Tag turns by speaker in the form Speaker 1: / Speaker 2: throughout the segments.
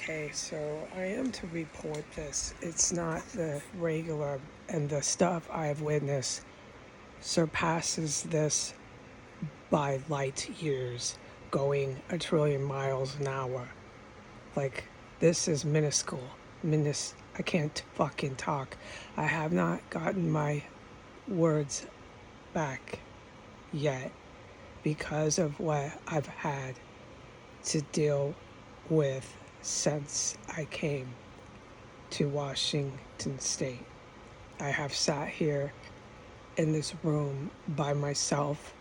Speaker 1: Okay, so I am to report this. It's not the regular, and the stuff I have witnessed surpasses this by light years, going a trillion miles an hour. Like, this is minuscule. I can't fucking talk. I have not gotten my words back yet because of what I've had to deal with since I came to Washington State. I have sat here in this room by myself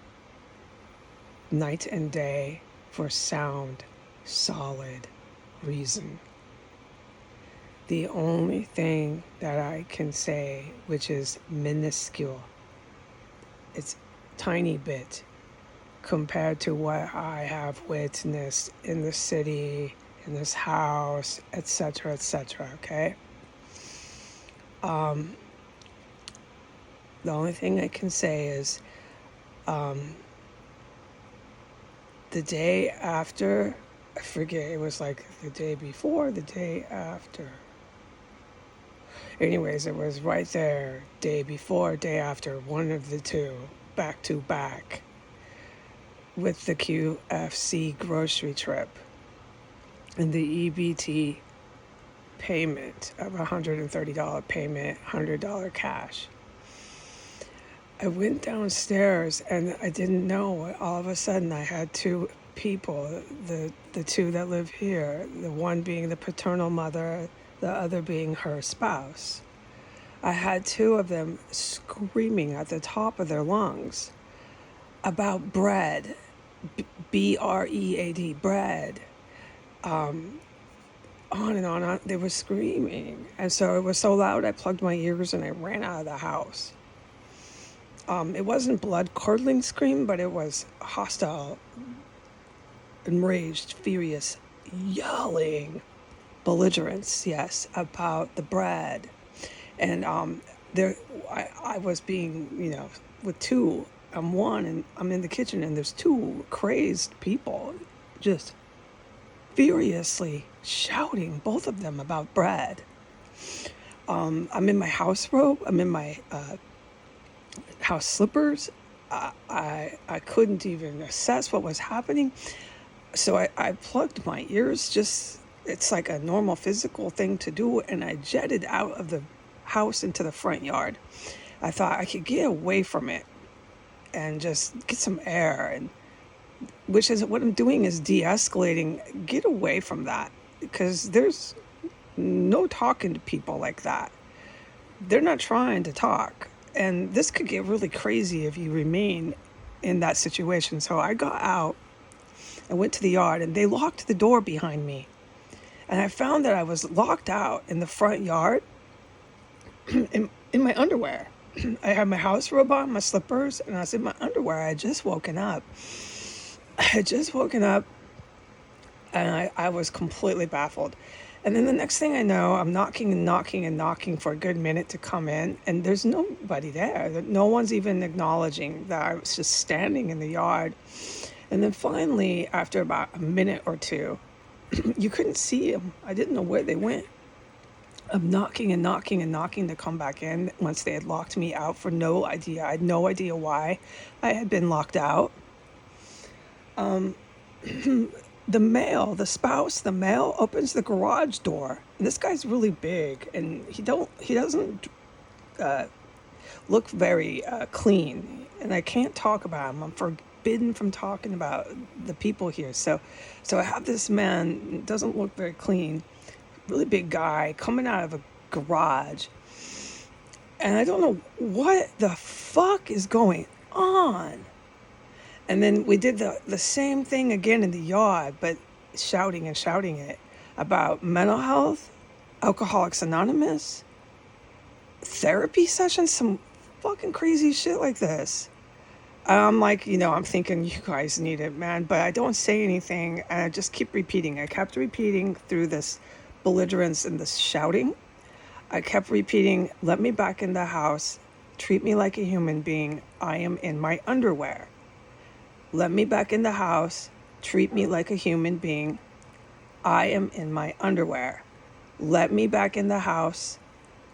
Speaker 1: night and day for sound, solid reason. The only thing that I can say, which is minuscule, it's tiny bit compared to what I have witnessed in the city, in this house, etc., etc., okay? The only thing I can say is the day after, I forget, it was like the day before, the day after. Anyways, it was right there, day before, day after, one of the two, back to back, with the QFC grocery trip and the EBT payment of $130 payment, $100 cash. I went downstairs and I didn't know. All of a sudden, I had two people, the two that live here, the one being the paternal mother, the other being her spouse. I had two of them screaming at the top of their lungs about bread, BREAD, bread. On and on. They were screaming. And so it was so loud, I plugged my ears and I ran out of the house. It wasn't blood-curdling scream, but it was hostile, enraged, furious, yelling, belligerence, yes, about the bread. And I was being, with two. I'm one, and I'm in the kitchen, and there's two crazed people just furiously shouting, both of them, about bread. I'm in my house robe. I'm in my house slippers. I couldn't even assess what was happening. So I plugged my ears, it's like a normal physical thing to do, and I jetted out of the house into the front yard. I thought I could get away from it and just get some air, and which is what I'm doing, is de-escalating. Get away from that, because there's no talking to people like that. They're not trying to talk. And this could get really crazy if you remain in that situation. So I got out and went to the yard, and they locked the door behind me. And I found that I was locked out in the front yard in my underwear. I had my house robe on, my slippers, and I was in my underwear. I had just woken up. And I was completely baffled. And then the next thing I know, I'm knocking and knocking and knocking for a good minute to come in, and there's nobody there. No one's even acknowledging that I was just standing in the yard. And then finally, after about a minute or two, you couldn't see them. I didn't know where they went. I'm knocking and knocking and knocking to come back in once they had locked me out for no idea. I had no idea why I had been locked out. The male opens the garage door. And this guy's really big, and he doesn't look very clean. And I can't talk about him. I'm forbidden from talking about the people here. So I have this man, doesn't look very clean, really big guy, coming out of a garage. And I don't know what the fuck is going on. And then we did the same thing again in the yard, but shouting it about mental health, Alcoholics Anonymous, therapy sessions, some fucking crazy shit like this. I'm like, I'm thinking you guys need it, man, but I don't say anything, and I just keep repeating. I kept repeating through this belligerence and this shouting. I kept repeating, let me back in the house, treat me like a human being, I am in my underwear. Let me back in the house, treat me like a human being, I am in my underwear. Let me back in the house.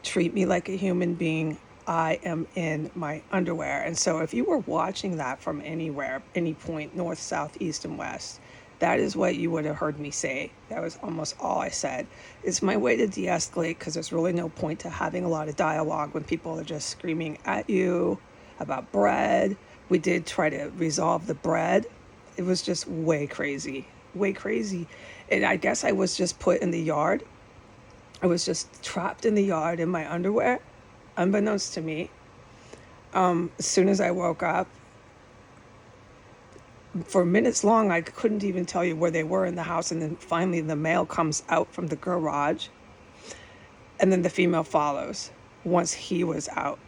Speaker 1: Treat me like a human being. I am in my underwear. And so if you were watching that from anywhere, any point, north, south, east, and west, that is what you would have heard me say. That was almost all I said. It's my way to de-escalate, because there's really no point to having a lot of dialogue when people are just screaming at you about bread. We did try to resolve the bread. It was just way crazy, way crazy. And I guess I was just put in the yard. I was just trapped in the yard in my underwear, unbeknownst to me. As soon as I woke up, for minutes long, I couldn't even tell you where they were in the house. And then finally the male comes out from the garage, and then the female follows once he was out.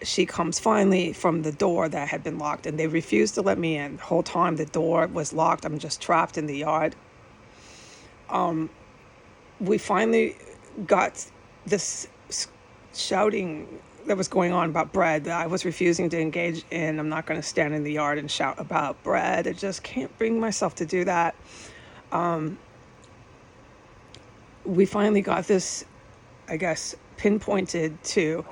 Speaker 1: She comes finally from the door that had been locked, and they refused to let me in. The whole time the door was locked. I'm just trapped in the yard. We finally got this shouting that was going on about bread that I was refusing to engage in. I'm not going to stand in the yard and shout about bread. I just can't bring myself to do that. We finally got this, I guess, pinpointed to,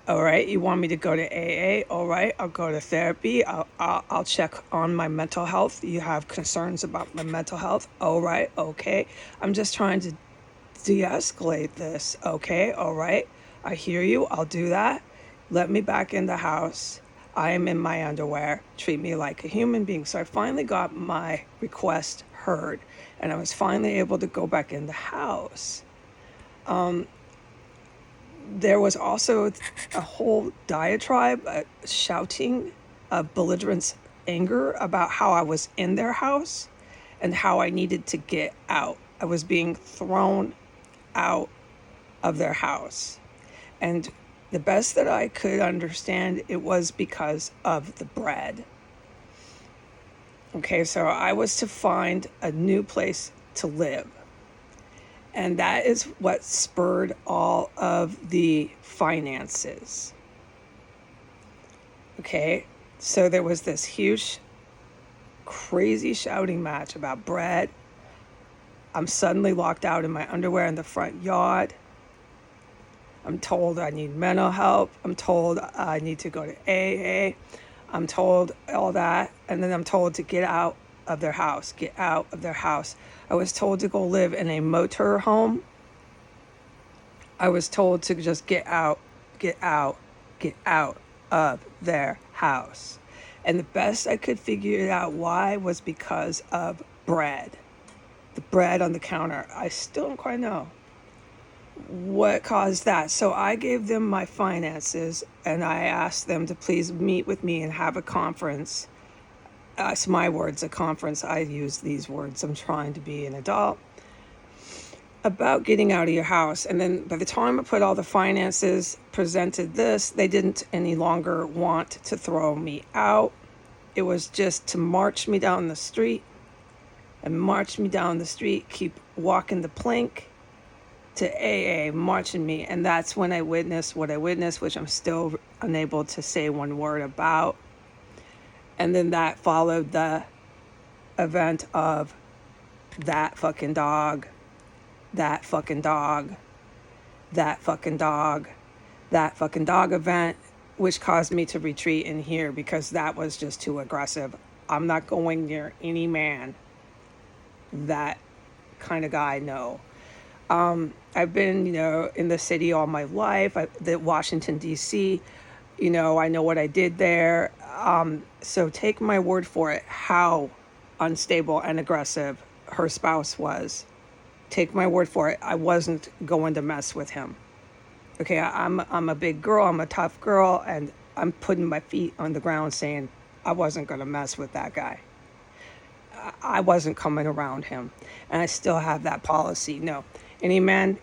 Speaker 1: all right, you want me to go to AA? All right, I'll go to therapy. I'll check on my mental health. You have concerns about my mental health? All right, okay. I'm just trying to de-escalate this. Okay, all right. I hear you. I'll do that. Let me back in the house. I am in my underwear. Treat me like a human being. So I finally got my request heard, and I was finally able to go back in the house. There was also a whole diatribe, shouting, belligerent anger about how I was in their house and how I needed to get out. I was being thrown out of their house. And the best that I could understand, it was because of the bread. Okay, so I was to find a new place to live. And that is what spurred all of the finances. Okay, so there was this huge, crazy shouting match about bread. I'm suddenly locked out in my underwear in the front yard. I'm told I need mental help. I'm told I need to go to AA. I'm told all that. And then I'm told to get out of their house, get out of their house. I was told to go live in a motor home. I was told to just get out, get out, get out of their house. And the best I could figure it out why was because of bread. The bread on the counter. I still don't quite know what caused that. So I gave them my finances, and I asked them to please meet with me and have a conference. It's my words, a conference. I use these words. I'm trying to be an adult. About getting out of your house. And then by the time I put all the finances, presented this, they didn't any longer want to throw me out. It was just to march me down the street and march me down the street, keep walking the plank to AA, marching me. And that's when I witnessed what I witnessed, which I'm still unable to say one word about. And then that followed the event of that fucking dog, that fucking dog, that fucking dog, that fucking dog event, which caused me to retreat in here because that was just too aggressive. I'm not going near any man. That kind of guy, no. I've been, in the city all my life, the Washington, D.C., I know what I did there. So take my word for it, how unstable and aggressive her spouse was. Take my word for it. I wasn't going to mess with him. Okay, I'm a big girl. I'm a tough girl. And I'm putting my feet on the ground saying I wasn't going to mess with that guy. I wasn't coming around him. And I still have that policy. No, any man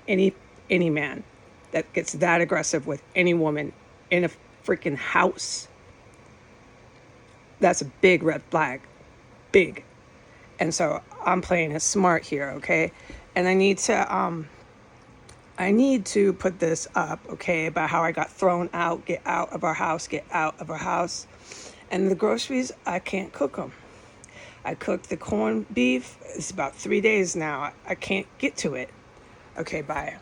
Speaker 1: that gets that aggressive with any woman in a freaking house, that's a big red flag. Big. And so I'm playing it smart here, okay? And I need to put this up, okay, about how I got thrown out, get out of our house, get out of our house. And the groceries, I can't cook them. I cooked the corned beef. It's about 3 days now. I can't get to it. Okay, bye.